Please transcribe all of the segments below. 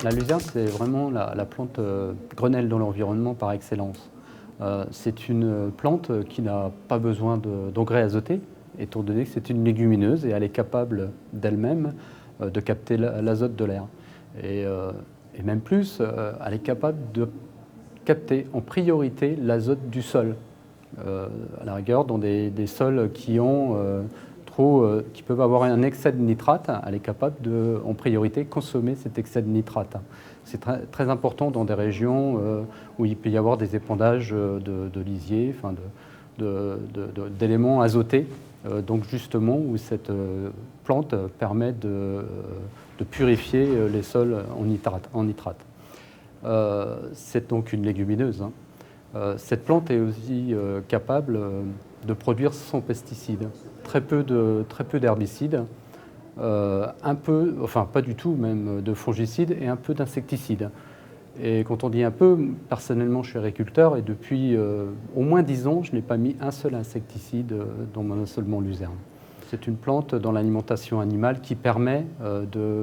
La luzerne, c'est vraiment la plante grenelle dans l'environnement par excellence. C'est une plante qui n'a pas besoin d'engrais azotés, étant donné que c'est une légumineuse et elle est capable d'elle-même de capter l'azote de l'air. Et même plus, elle est capable de capter en priorité l'azote du sol. À la rigueur, dans des sols qui ont qui peuvent avoir un excès de nitrate, elle est capable de, en priorité, consommer cet excès de nitrate. C'est très important dans des régions où il peut y avoir des épandages de lisiers, enfin d'éléments azotés, donc justement où cette plante permet de purifier les sols en nitrate. C'est donc une légumineuse. Cette plante est aussi capable de produire sans pesticides, très peu d'herbicides, un peu, enfin pas du tout même, de fongicides et un peu d'insecticides. Et quand on dit un peu, personnellement je suis agriculteur et depuis au moins 10 ans, je n'ai pas mis un seul insecticide dans mon assolement luzerne. C'est une plante dans l'alimentation animale qui permet de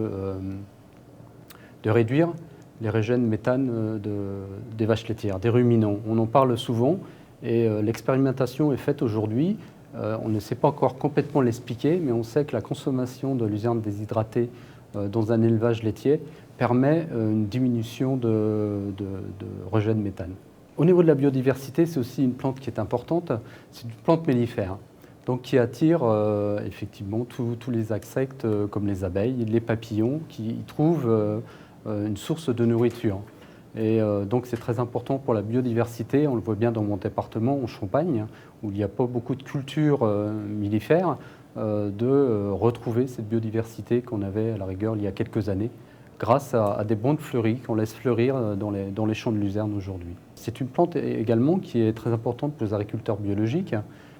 réduire les rejets de méthane des vaches laitières, des ruminants. On en parle souvent et l'expérimentation est faite aujourd'hui. On ne sait pas encore complètement l'expliquer, mais on sait que la consommation de luzerne déshydratée dans un élevage laitier permet une diminution de rejets de méthane. Au niveau de la biodiversité, c'est aussi une plante qui est importante. C'est une plante mellifère, donc qui attire effectivement tous les insectes comme les abeilles, les papillons, qui y trouvent une source de nourriture. Et donc c'est très important pour la biodiversité. On le voit bien dans mon département, en Champagne, où il n'y a pas beaucoup de cultures mellifères, de retrouver cette biodiversité qu'on avait à la rigueur il y a quelques années, grâce à des bancs de fleuris qu'on laisse fleurir dans les champs de luzerne aujourd'hui. C'est une plante également qui est très importante pour les agriculteurs biologiques,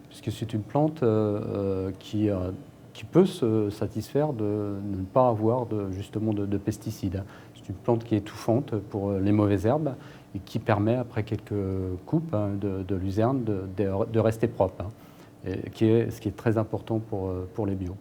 puisque c'est une plante qui peut se satisfaire de ne pas avoir justement de pesticides. C'est une plante qui est étouffante pour les mauvaises herbes et qui permet, après quelques coupes de luzerne, de rester propre, et ce qui est très important pour les bio.